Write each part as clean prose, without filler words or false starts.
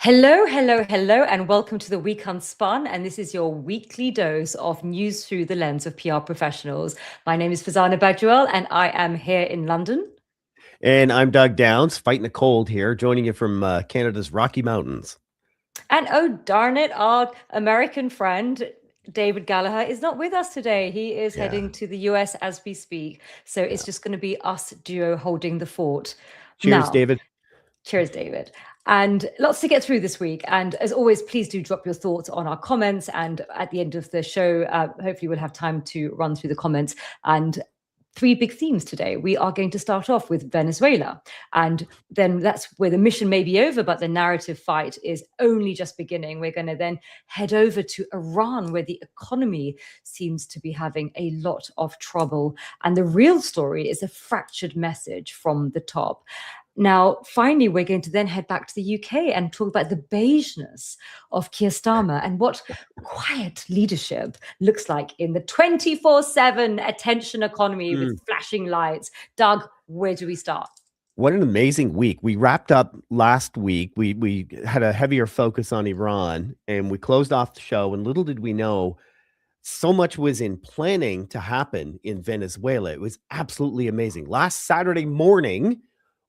Hello, hello, hello, and welcome to the week Unspun. And this is your weekly dose of news through the lens of PR professionals. My name is Fazana Bagjuel, and I am here in London. And I'm Doug Downs, fighting a cold here, joining you from Canada's Rocky Mountains. And oh, darn it, our American friend, David Gallagher, is not with us today. He is Yeah. heading to the US as we speak. So Yeah. it's just going to be us duo holding the fort. Cheers, Now, David. cheers, David. And lots to get through this week. And as always, please do drop your thoughts on our comments. And at the end of the show, hopefully we'll have time to run through the comments. And three big themes today. We are going to start off with Venezuela. And then that's where the mission may be over, but the narrative fight is only just beginning. We're going to then head over to Iran, where the economy seems to be having a lot of trouble. And the real story is a fractured message from the top. Now, finally, we're going to then head back to the UK and talk about the beigeness of Keir Starmer and what quiet leadership looks like in the 24/7 attention economy with flashing lights. Doug, where do we start? What an amazing week. We wrapped up last week. We had a heavier focus on Iran, and we closed off the show, and little did we know, so much was in planning to happen in Venezuela. It was absolutely amazing. Last Saturday morning,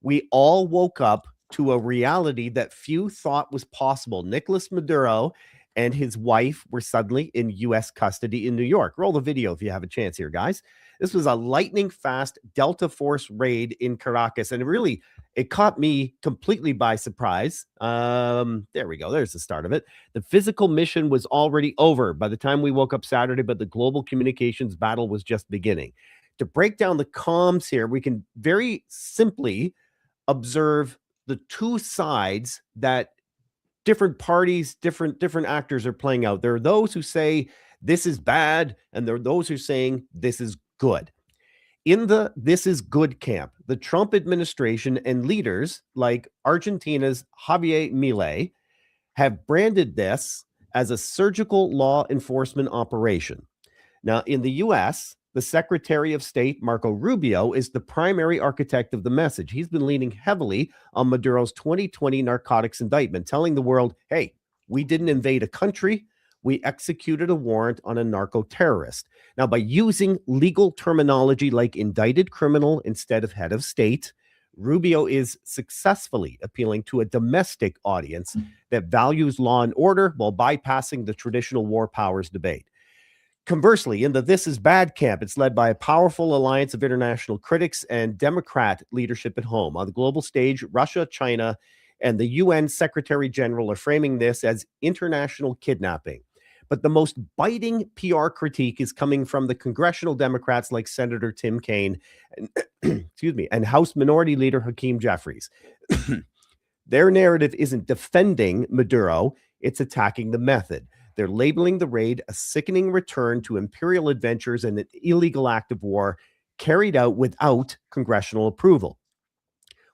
we all woke up to a reality that few thought was possible. Nicolas Maduro and his wife were suddenly in U.S. custody in New York. Roll the video if you have a chance here, guys. This was a lightning fast Delta Force raid in Caracas, and it caught me completely by surprise. There we go. There's the start of it. The physical mission was already over by the time we woke up Saturday, but the global communications battle was just beginning. To break down the comms here, we can very simply observe the two sides that different parties, different actors are playing out. There are those who say this is bad, and there are those who are saying this is good. In the this is good camp, the Trump administration and leaders like Argentina's Javier Milei have branded this as a surgical law enforcement operation. Now, in the U.S., the Secretary of State, Marco Rubio, is the primary architect of the message. He's been leaning heavily on Maduro's 2020 narcotics indictment, telling the world, hey, we didn't invade a country. We executed a warrant on a narco terrorist. Now, by using legal terminology like indicted criminal instead of head of state, Rubio is successfully appealing to a domestic audience that values law and order while bypassing the traditional war powers debate. Conversely, in the This Is Bad camp, it's led by a powerful alliance of international critics and Democrat leadership at home. On the global stage, Russia, China, and the UN Secretary General are framing this as international kidnapping. But the most biting PR critique is coming from the congressional Democrats like Senator Tim Kaine and, excuse me, and House Minority Leader Hakeem Jeffries. Their narrative isn't defending Maduro, it's attacking the method. They're labeling the raid a sickening return to imperial adventures and an illegal act of war carried out without congressional approval.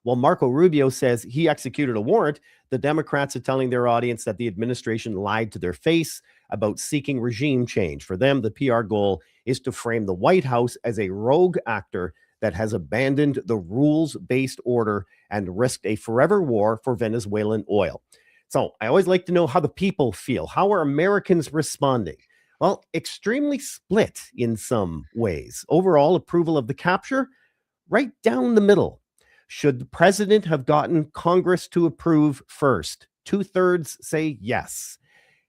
While Marco Rubio says he executed a warrant, the Democrats are telling their audience that the administration lied to their face about seeking regime change. For them, the PR goal is to frame the White House as a rogue actor that has abandoned the rules-based order and risked a forever war for Venezuelan oil. So I always like to know how the people feel. How are Americans responding? Well, extremely split in some ways. Overall approval of the capture, right down the middle. Should the president have gotten Congress to approve first? 2/3 say yes.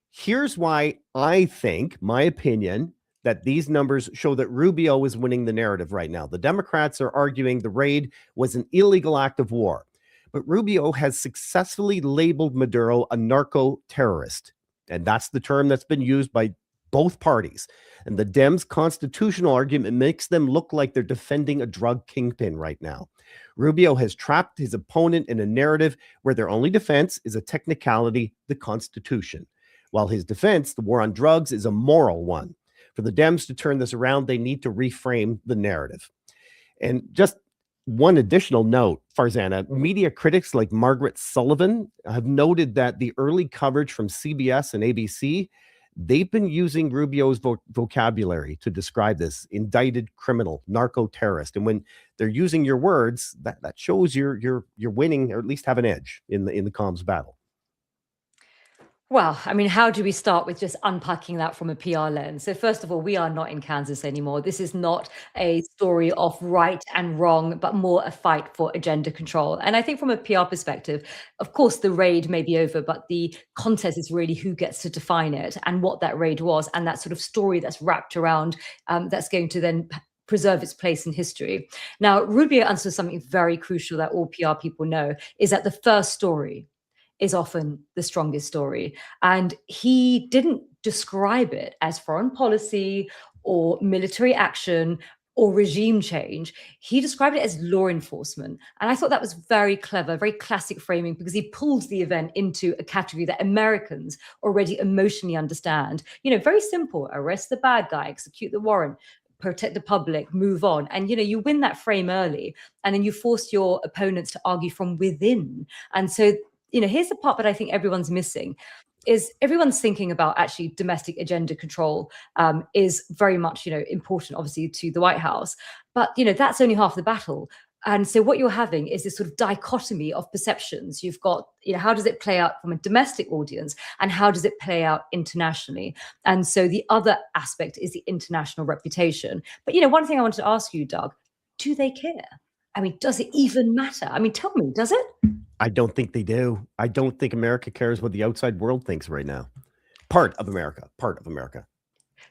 Here's why I think, my opinion, that these numbers show that Rubio is winning the narrative right now. The Democrats are arguing the raid was an illegal act of war. But Rubio has successfully labeled Maduro a narco terrorist. And that's the term that's been used by both parties. And the Dems' constitutional argument makes them look like they're defending a drug kingpin right now. Rubio has trapped his opponent in a narrative where their only defense is a technicality, the Constitution, while his defense, the war on drugs, is a moral one. For the Dems to turn this around, they need to reframe the narrative. And just one additional note, Farzana, media critics like Margaret Sullivan have noted that the early coverage from CBS and ABC, they've been using Rubio's vocabulary to describe this indicted criminal, narco terrorist. And when they're using your words, that shows you're winning, or at least have an edge in the comms battle. Well, I mean, how do we start with just unpacking that from a PR lens? So, first of all, we are not in Kansas anymore. This is not a story of right and wrong, but more a fight for agenda control. And I think from a PR perspective, of course, the raid may be over, but the contest is really who gets to define it and what that raid was, and that sort of story that's wrapped around that's going to then preserve its place in history. Now, Rubio answers something very crucial that all PR people know is that the first story is often the strongest story. And he didn't describe it as foreign policy or military action or regime change. He described it as law enforcement. And I thought that was very clever, very classic framing, because he pulls the event into a category that Americans already emotionally understand. You know, very simple: arrest the bad guy, execute the warrant, protect the public, move on. And you win that frame early, and then you force your opponents to argue from within. And so, here's the part that I think everyone's missing is everyone's thinking about actually domestic agenda control is very much, important, obviously, to the White House. But, that's only half the battle. And so what you're having is this sort of dichotomy of perceptions. You've got, how does it play out from a domestic audience and how does it play out internationally? And so the other aspect is the international reputation. But, one thing I wanted to ask you, Doug, do they care? I mean, does it even matter? I mean, tell me, does it? I don't think they do. I don't think America cares what the outside world thinks right now. Part of America.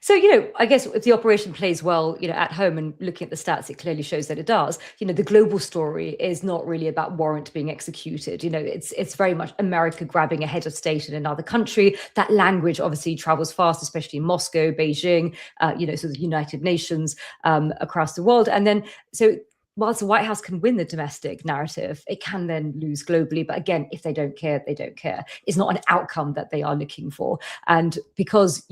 So, I guess if the operation plays well, at home, and looking at the stats, it clearly shows that it does. The global story is not really about warrant being executed. It's very much America grabbing a head of state in another country. That language obviously travels fast, especially in Moscow, Beijing, sort of United Nations across the world. And then, so whilst the White House can win the domestic narrative, it can then lose globally. But again, if they don't care, they don't care. It's not an outcome that they are looking for. And because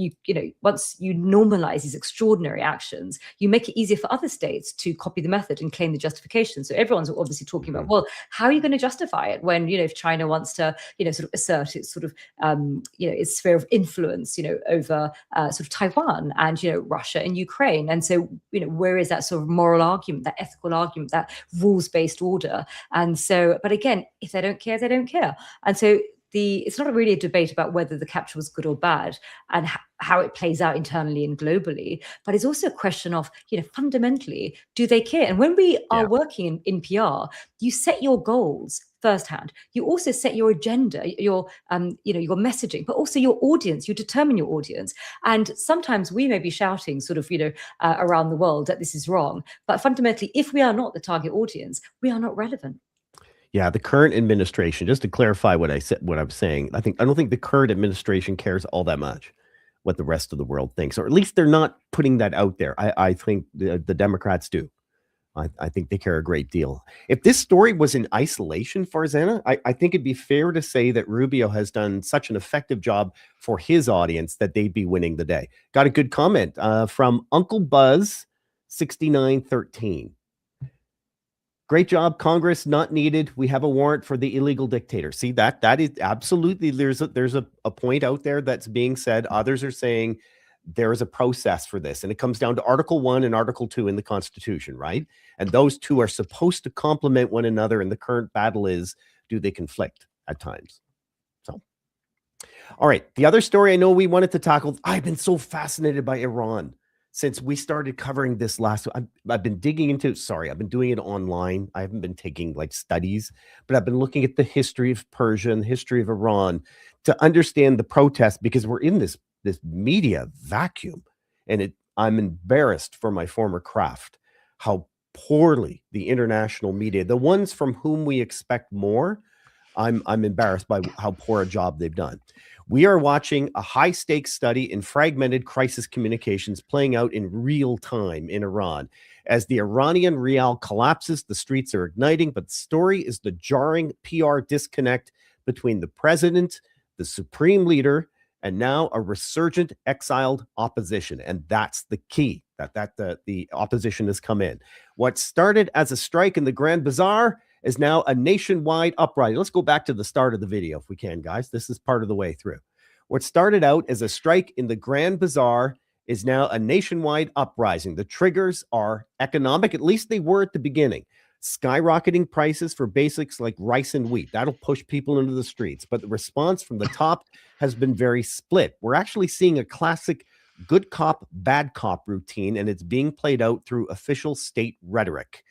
once you normalize these extraordinary actions, you make it easier for other states to copy the method and claim the justification. So everyone's obviously talking about, well, how are you going to justify it when, if China wants to, sort of assert its sort of, its sphere of influence, over sort of Taiwan and, Russia and Ukraine. And so, where is that sort of moral argument, that ethical argument, that rules-based order? And so, but again, if they don't care, they don't care. And so it's not really a debate about whether the capture was good or bad and how it plays out internally and globally, but it's also a question of, fundamentally, do they care? And when we are working in PR, you set your goals firsthand. You also set your agenda, your messaging, but also your audience. You determine your audience. And sometimes we may be shouting sort of, around the world that this is wrong. But fundamentally, if we are not the target audience, we are not relevant. Yeah, the current administration, just to clarify what I was saying, I don't think the current administration cares all that much what the rest of the world thinks, or at least they're not putting that out there. I think the Democrats do. I think they care a great deal. If this story was in isolation, Farzana, I think it'd be fair to say that Rubio has done such an effective job for his audience that they'd be winning the day. Got a good comment from Uncle Buzz 6913. Great job, Congress. Not needed. We have a warrant for the illegal dictator. See, that is absolutely, there's a point out there that's being said. Others are saying there is a process for this, and it comes down to Article 1 and Article 2 in the Constitution, right? And those two are supposed to complement one another, and the current battle is, do they conflict at times? So, all right, the other story I know we wanted to tackle, I've been so fascinated by Iran since we started covering this last. I've been digging into, I've been doing it online. I haven't been taking like studies, but I've been looking at the history of Persia and the history of Iran to understand the protests, because we're in this media vacuum, and I'm embarrassed for my former craft how poorly the international media, the ones from whom we expect more, I'm embarrassed by how poor a job they've done. We are watching a high-stakes study in fragmented crisis communications playing out in real time in Iran. As the Iranian rial collapses, the streets are igniting, but the story is the jarring PR disconnect between the president, the supreme leader, and now a resurgent exiled opposition. And that's the key, that the opposition has come in. What started as a strike in the Grand Bazaar is now a nationwide uprising. Let's go back to the start of the video if we can, guys. This is part of the way through. What started out as a strike in the Grand Bazaar is now a nationwide uprising. The triggers are economic, at least they were at the beginning. skyrocketing prices for basics like rice and wheat. That'll push people into the streets. But the response from the top has been very split. We're actually seeing a classic good cop, bad cop routine, and it's being played out through official state rhetoric.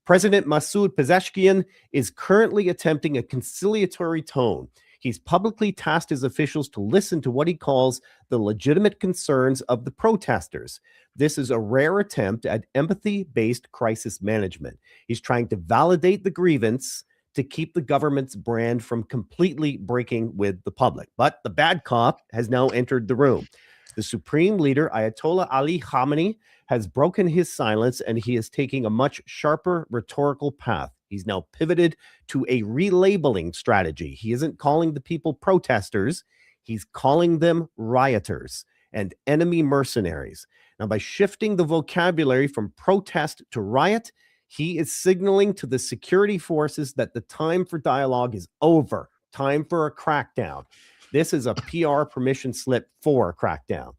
President Masoud Pezeshkian is currently attempting a conciliatory tone. He's publicly tasked his officials to listen to what he calls the legitimate concerns of the protesters. This is a rare attempt at empathy-based crisis management. He's trying to validate the grievance to keep the government's brand from completely breaking with the public. But the bad cop has now entered the room. The supreme leader, Ayatollah Ali Khamenei, has broken his silence, and he is taking a much sharper rhetorical path. He's now pivoted to a relabeling strategy. He isn't calling the people protesters. He's calling them rioters and enemy mercenaries. Now, by shifting the vocabulary from protest to riot, he is signaling to the security forces that the time for dialogue is over, time for a crackdown. This is a PR permission slip for a crackdown.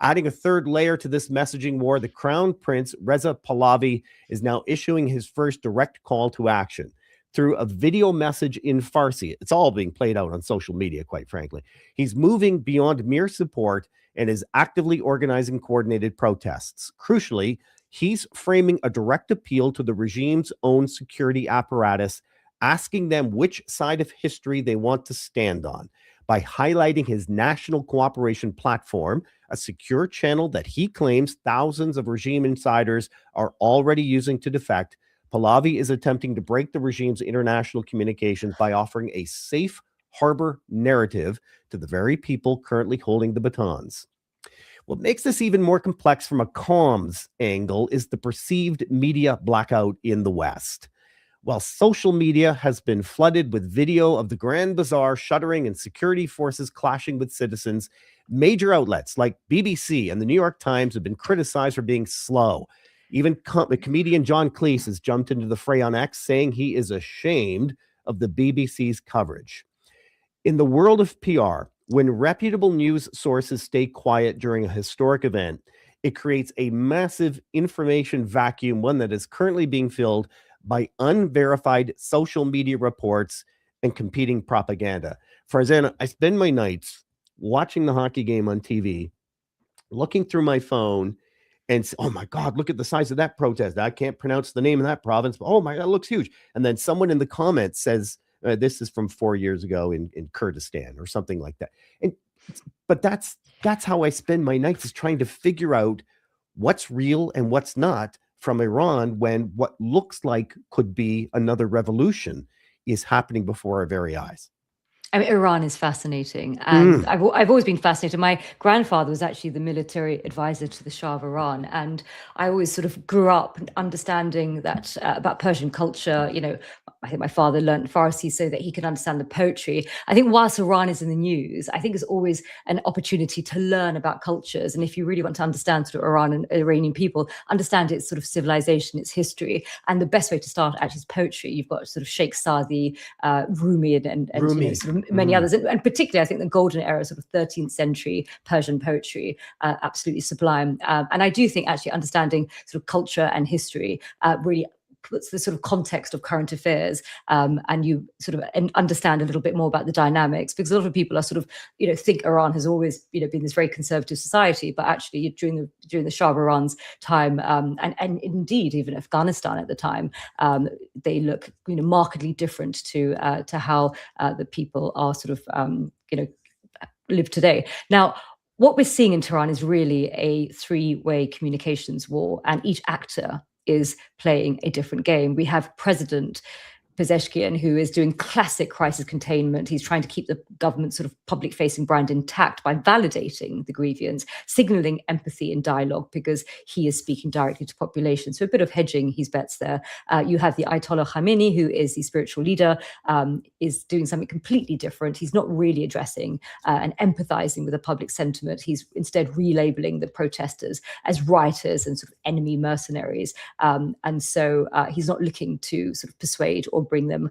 Adding a third layer to this messaging war, the Crown Prince Reza Pahlavi is now issuing his first direct call to action through a video message in Farsi. It's all being played out on social media, quite frankly. He's moving beyond mere support and is actively organizing coordinated protests. Crucially, he's framing a direct appeal to the regime's own security apparatus, asking them which side of history they want to stand on. By highlighting his national cooperation platform, a secure channel that he claims thousands of regime insiders are already using to defect, Pahlavi is attempting to break the regime's international communications by offering a safe harbor narrative to the very people currently holding the batons. What makes this even more complex from a comms angle is the perceived media blackout in the West. While social media has been flooded with video of the Grand Bazaar shuttering and security forces clashing with citizens, major outlets like BBC and the New York Times have been criticized for being slow. Even the comedian John Cleese has jumped into the fray on X, saying he is ashamed of the BBC's coverage. In the world of PR, when reputable news sources stay quiet during a historic event, it creates a massive information vacuum, one that is currently being filled by unverified social media reports and competing propaganda. Farzana, I spend my nights watching the hockey game on TV, looking through my phone and say, oh my God, look at the size of that protest. I can't pronounce the name of that province, but oh my God, it looks huge. And then someone in the comments says, this is from 4 years ago in Kurdistan or something like that. But that's how I spend my nights, is trying to figure out what's real and what's not from Iran, when what looks like could be another revolution is happening before our very eyes. I mean, Iran is fascinating, and I've always been fascinated. My grandfather was actually the military advisor to the Shah of Iran, and I always sort of grew up understanding that about Persian culture. You know, I think my father learned Farsi so that he could understand the poetry. I think whilst Iran is in the news, I think it's always an opportunity to learn about cultures. And if you really want to understand sort of Iran and Iranian people, understand its sort of civilization, its history, and the best way to start actually is poetry. You've got sort of Sheikh Saadi, Rumi, and Rumi. You know, sort of many others, and particularly I think the golden era, sort of 13th century Persian poetry, absolutely sublime. And I do think actually understanding sort of culture and history really puts the sort of context of current affairs, and you sort of understand a little bit more about the dynamics, because a lot of people are sort of, you know, think Iran has always, you know, been this very conservative society, but actually during the Shah of Iran's time, and indeed even Afghanistan at the time, they look, you know, markedly different to how the people are sort of, you know, live today. Now, what we're seeing in Tehran is really a three-way communications war, and each actor is playing a different game. We have President Pezeshkian, who is doing classic crisis containment. He's trying to keep the government's sort of public-facing brand intact by validating the grievance, signaling empathy and dialogue, because he is speaking directly to population. So a bit of hedging his bets there. You have the Ayatollah Khamenei, who is the spiritual leader, is doing something completely different. He's not really addressing and empathizing with the public sentiment. He's instead relabeling the protesters as rioters and sort of enemy mercenaries. And so he's not looking to sort of persuade or bring them,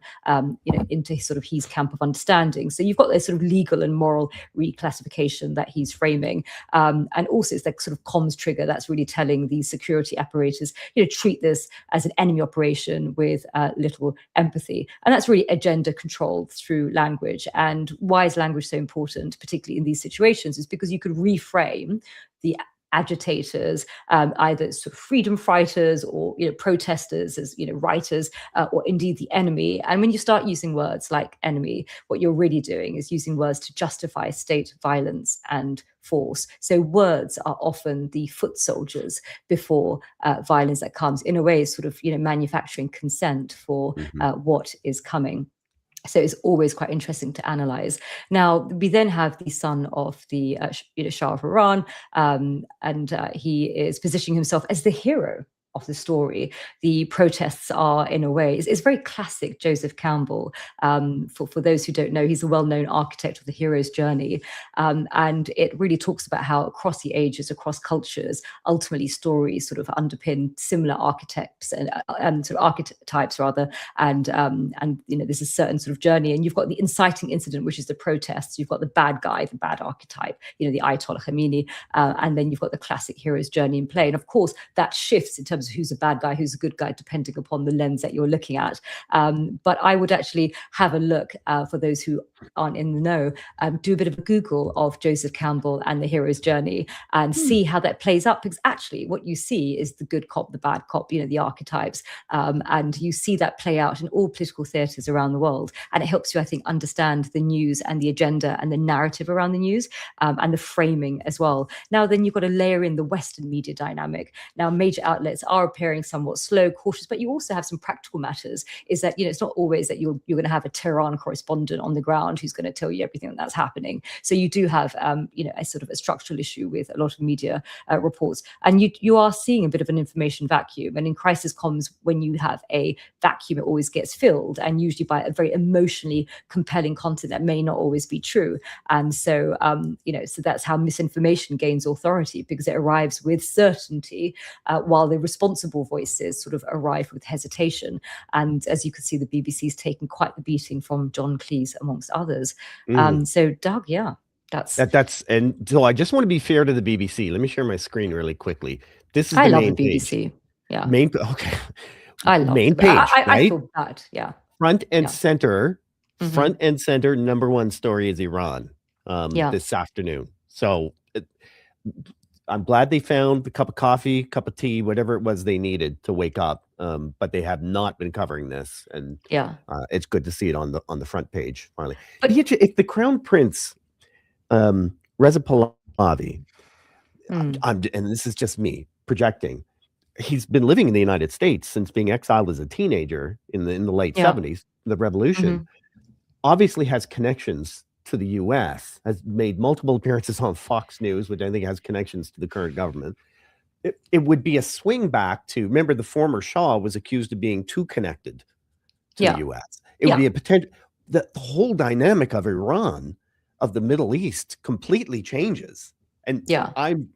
into sort of his camp of understanding. So you've got this sort of legal and moral reclassification that he's framing, and also it's that sort of comms trigger that's really telling these security apparatus, treat this as an enemy operation with little empathy, and that's really agenda controlled through language. And why is language so important, particularly in these situations, is because you could reframe the agitators, either sort of freedom fighters or protesters as writers, or indeed the enemy. And when you start using words like enemy, what you're really doing is using words to justify state violence and force. So words are often the foot soldiers before violence that comes, in a way, sort of manufacturing consent for what is coming. So it's always quite interesting to analyze. Now, we then have the son of the Shah of Iran, and he is positioning himself as the hero of the story. The protests are, in a way, it's very classic Joseph Campbell. For those who don't know, he's a well-known architect of the hero's journey. And it really talks about how across the ages, across cultures, ultimately stories sort of underpin similar archetypes and sort of archetypes rather. And there's a certain sort of journey. And you've got the inciting incident, which is the protests. You've got the bad guy, the bad archetype, the Ayatollah Khomeini. And then you've got the classic hero's journey in play. And of course, that shifts in terms of who's a bad guy, who's a good guy, depending upon the lens that you're looking at. But I would actually have a look, for those who aren't in the know, do a bit of a Google of Joseph Campbell and the hero's journey and see how that plays up. Because actually what you see is the good cop, the bad cop, the archetypes. And you see that play out in all political theatres around the world. And it helps you, I think, understand the news and the agenda and the narrative around the news, and the framing as well. Now, then you've got to layer in the Western media dynamic. Now, major outlets are appearing somewhat slow, cautious, but you also have some practical matters. Is that it's not always that you're going to have a Tehran correspondent on the ground who's going to tell you everything that's happening. So you do have a sort of a structural issue with a lot of media reports, and you are seeing a bit of an information vacuum. And in crisis comms, when you have a vacuum, it always gets filled, and usually by a very emotionally compelling content that may not always be true. And so so that's how misinformation gains authority, because it arrives with certainty, while the responsible voices sort of arrive with hesitation. And as you can see, the BBC's taken quite the beating from John Cleese, amongst others. So Doug, yeah, that's and so I just want to be fair to the BBC. Let me share my screen really quickly. This is I the love main the BBC. page. Yeah, Okay. I love main it. page. I feel bad. Yeah, front and Yeah. center. Front and center. Number one story is Iran. This afternoon. So I'm glad they found the cup of coffee, cup of tea, whatever it was they needed to wake up. But they have not been covering this, and it's good to see it on the front page finally. But if the Crown Prince, Reza Pahlavi, and this is just me projecting, he's been living in the United States since being exiled as a teenager in the late 70s, the revolution. Obviously has connections to the US, has made multiple appearances on Fox News, which I think has connections to the current government. It would be a swing back to, remember, the former Shah was accused of being too connected to the US. It would be a potential, the whole dynamic of Iran, of the Middle East, completely changes. And I'm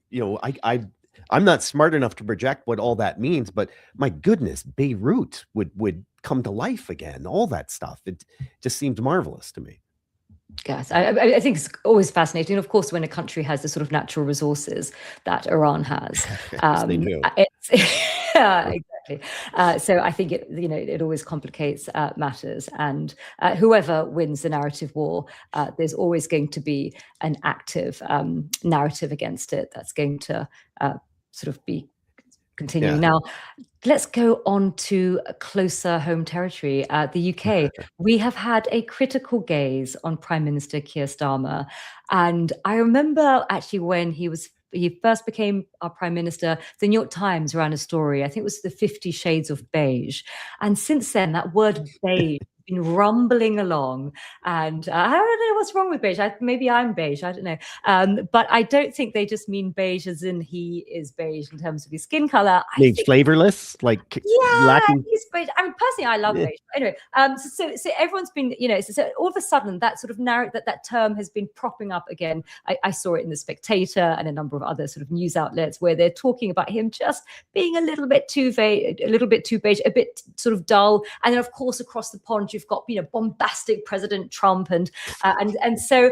not smart enough to project what all that means, but my goodness, Beirut would come to life again, all that stuff. It just seems marvelous to me. Yes, I think it's always fascinating. Of course, when a country has the sort of natural resources that Iran has, Yes, they do. Exactly. So I think it always complicates matters. And whoever wins the narrative war, there's always going to be an active narrative against it that's going to sort of be continuing. Now, let's go on to closer home territory, the UK. We have had a critical gaze on Prime Minister Keir Starmer. And I remember actually when he first became our Prime Minister, the New York Times ran a story, I think it was the 50 Shades of Beige. And since then, that word beige been rumbling along, and I don't know what's wrong with beige. Maybe I'm beige. I don't know. But I don't think they just mean beige as in he is beige in terms of his skin color. I Means think flavorless, like lacking. he's beige. I mean, personally, I love Yeah. beige. But anyway, so everyone's been, so all of a sudden that sort of that term has been propping up again. I saw it in the Spectator and a number of other sort of news outlets where they're talking about him just being a little bit too beige, a bit sort of dull. And then, of course, across the pond, you've got bombastic President Trump, and so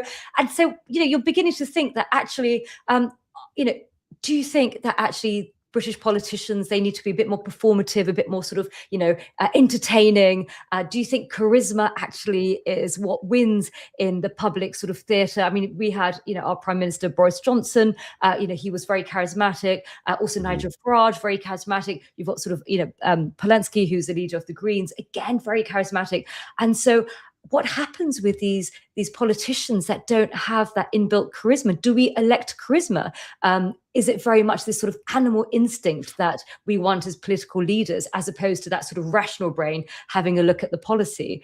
you're beginning to think that actually, do you think that actually British politicians, they need to be a bit more performative, a bit more sort of, entertaining? Do you think charisma actually is what wins in the public sort of theatre? I mean, we had, our Prime Minister Boris Johnson, he was very charismatic. Also Nigel Farage, very charismatic. You've got sort of, Polanski, who's the leader of the Greens, again, very charismatic. And so what happens with these politicians that don't have that inbuilt charisma? Do we elect charisma? Is it very much this sort of animal instinct that we want as political leaders, as opposed to that sort of rational brain having a look at the policy?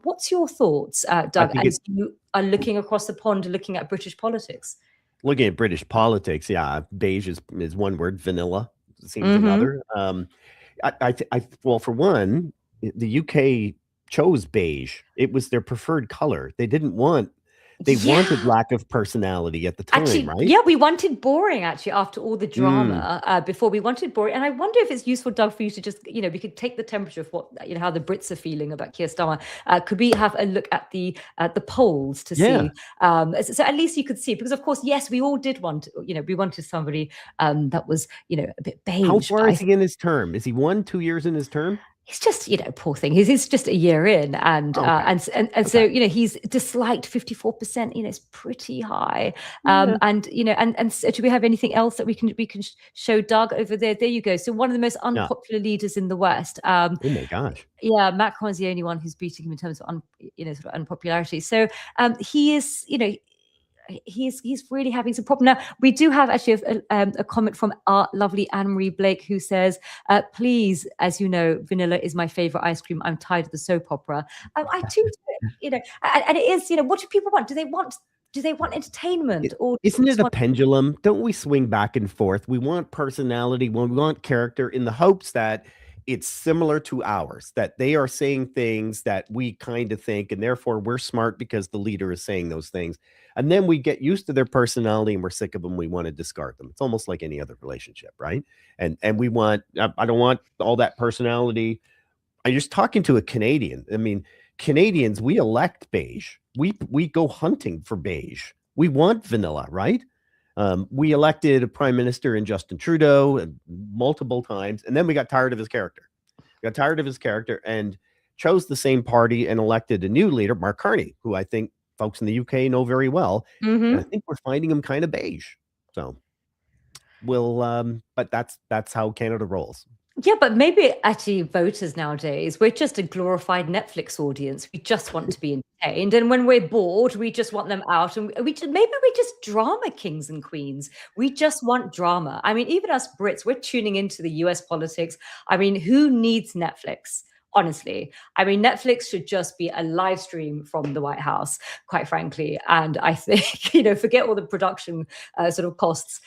What's your thoughts, Doug, as you are looking across the pond, looking at British politics? Looking at British politics, yeah, beige is one word, vanilla seems another. Well, for one, the UK chose beige. It was their preferred color. They didn't want, wanted lack of personality at the time, actually, right? Yeah, we wanted boring actually after all the drama before. We wanted boring. And I wonder if it's useful, Doug, for you to just, we could take the temperature of what, how the Brits are feeling about Keir Starmer. Could we have a look at the polls to see? So at least you could see, because of course, yes, we all did want, we wanted somebody that was, a bit beige. How far is he in his term? Is he 2 years in his term? He's just, poor thing. He's just a year in, and so he's disliked 54%. It's pretty high. And so do we have anything else that we can show Doug over there? There you go. So one of the most unpopular leaders in the West. Oh my gosh. Yeah, Macron's the only one who's beating him in terms of sort of unpopularity. So he is, he's really having some problem. Now, we do have actually a comment from our lovely Anne-Marie Blake, who says, please, as you know, vanilla is my favorite ice cream. I'm tired of the soap opera. I too, and it is, what do people want? Do they want entertainment? Or isn't it a pendulum? Don't we swing back and forth? We want personality, we want character, in the hopes that it's similar to ours, that they are saying things that we kind of think, and therefore we're smart because the leader is saying those things. And then we get used to their personality and we're sick of them. We want to discard them. It's almost like any other relationship, right? And we want, I don't want all that personality. I'm just talking to a Canadian. I mean, Canadians, we elect beige. We go hunting for beige. We want vanilla, right? We elected a prime minister in Justin Trudeau multiple times, and then we got tired of his character. And chose the same party and elected a new leader, Mark Carney, who I think folks in the UK know very well. And I think we're finding him kind of beige. So but that's how Canada rolls. Yeah, but maybe actually voters nowadays, we're just a glorified Netflix audience. We just want to be entertained. And when we're bored, we just want them out. And maybe we're just drama kings and queens. We just want drama. I mean, even us Brits, we're tuning into the US politics. I mean, who needs Netflix? Honestly, I mean, Netflix should just be a live stream from the White House, quite frankly. And I think, forget all the production sort of costs.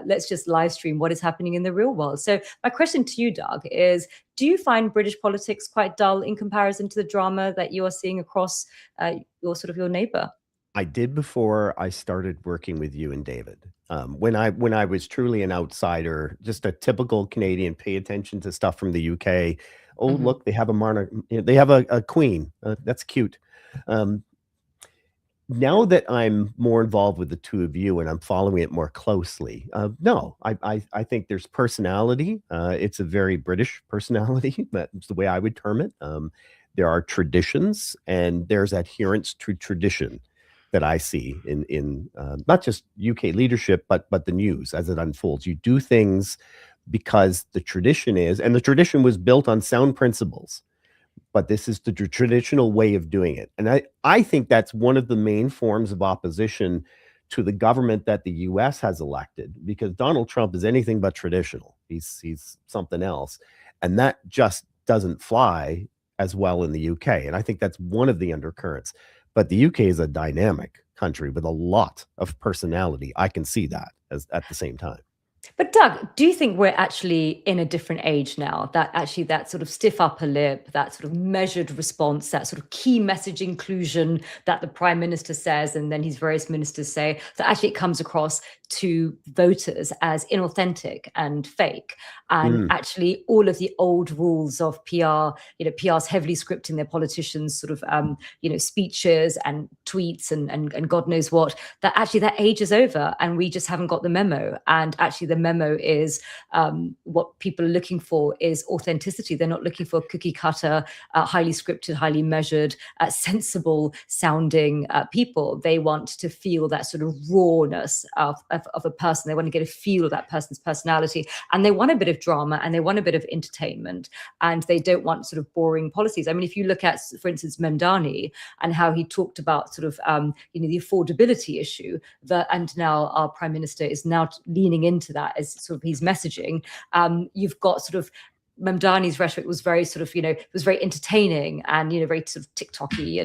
Let's just live stream what is happening in the real world. So my question to you, Doug, is, do you find British politics quite dull in comparison to the drama that you are seeing across your neighbor? I did before I started working with you and David. When I was truly an outsider, just a typical Canadian, pay attention to stuff from the UK. Oh, look, they have a monarch. They have a queen. That's cute. Now that I'm more involved with the two of you and I'm following it more closely, no, I think there's personality. It's a very British personality. That's the way I would term it. There are traditions and there's adherence to tradition that I see in not just UK leadership, but the news as it unfolds. You do things because the tradition is, and the tradition was built on sound principles, but this is the traditional way of doing it. And I think that's one of the main forms of opposition to the government that the US has elected, because Donald Trump is anything but traditional. He's something else. And that just doesn't fly as well in the UK. And I think that's one of the undercurrents. But the UK is a dynamic country with a lot of personality. I can see that as at the same time. But Doug, do you think we're actually in a different age now? That actually that sort of stiff upper lip, that sort of measured response, that sort of key message inclusion that the Prime Minister says and then his various ministers say, that actually it comes across to voters as inauthentic and fake. And actually all of the old rules of PR, PR's heavily scripting their politicians' sort of speeches and tweets and God knows what, that actually that age is over and we just haven't got the memo. And actually the memo is what people are looking for is authenticity. They're not looking for cookie cutter, highly scripted, highly measured, sensible sounding people. They want to feel that sort of rawness of a person. They want to get a feel of that person's personality, and they want a bit of drama and they want a bit of entertainment, and they don't want sort of boring policies. I mean, if you look at, for instance, Mamdani and how he talked about sort of the affordability issue, and now our Prime Minister is now leaning into that as sort of his messaging. You've got sort of Mamdani's rhetoric was very sort of, was very entertaining and, very sort of TikTok-y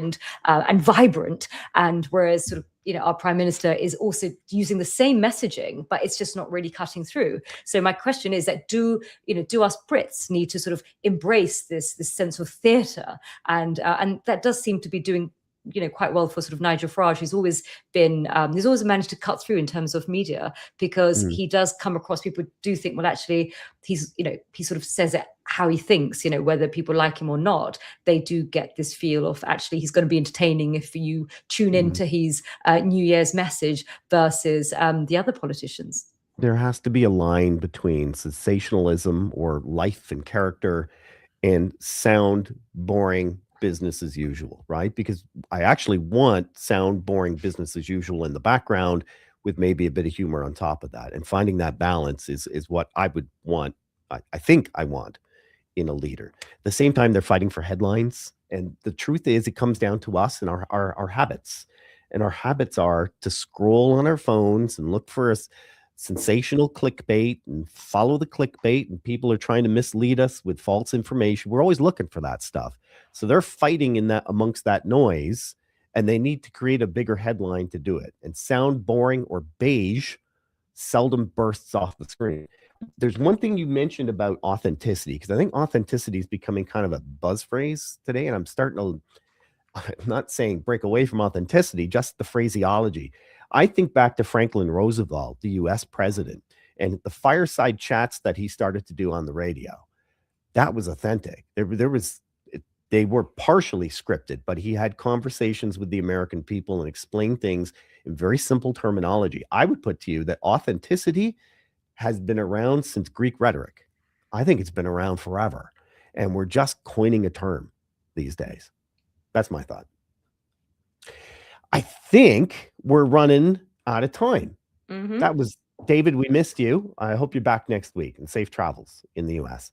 and vibrant. And whereas sort of, our Prime Minister is also using the same messaging, but it's just not really cutting through. So my question is that do us Brits need to sort of embrace this sense of theatre? And that does seem to be doing quite well for sort of Nigel Farage, who's always been, he's always managed to cut through in terms of media, because he does come across, people do think, well, actually, he sort of says it how he thinks, whether people like him or not, they do get this feel of actually he's going to be entertaining if you tune into his New Year's message versus the other politicians. There has to be a line between sensationalism or life and character and sound, boring business as usual, right? Because I actually want sound, boring business as usual in the background with maybe a bit of humor on top of that. And finding that balance is what I would want. I think I want in a leader. At the same time, they're fighting for headlines. And the truth is, it comes down to us and our habits. And our habits are to scroll on our phones and look for a sensational clickbait and follow the clickbait. And people are trying to mislead us with false information. We're always looking for that stuff. So they're fighting in that amongst that noise, and they need to create a bigger headline to do it. And sound, boring, or beige seldom bursts off the screen. There's one thing you mentioned about authenticity, because I think authenticity is becoming kind of a buzz phrase today. And I'm not saying break away from authenticity, just the phraseology. I think back to Franklin Roosevelt, the US president, and the fireside chats that he started to do on the radio. That was authentic. They were partially scripted, but he had conversations with the American people and explained things in very simple terminology. I would put to you that authenticity has been around since Greek rhetoric. I think it's been around forever, and we're just coining a term these days. That's my thought. I think we're running out of time. That was David. We missed you. I hope you're back next week, and safe travels in the US.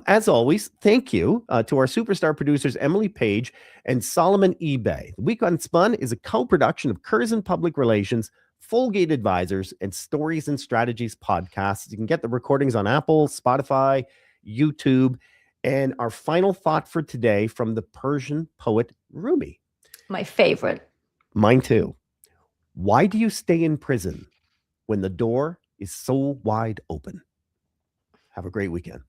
As always, thank you to our superstar producers, Emily Page and Solomon eBay. The Week Unspun is a co-production of Curzon Public Relations, Fulgate Advisors, and Stories and Strategies podcasts. You can get the recordings on Apple, Spotify, YouTube. And our final thought for today from the Persian poet Rumi. My favorite. Mine too. Why do you stay in prison when the door is so wide open? Have a great weekend.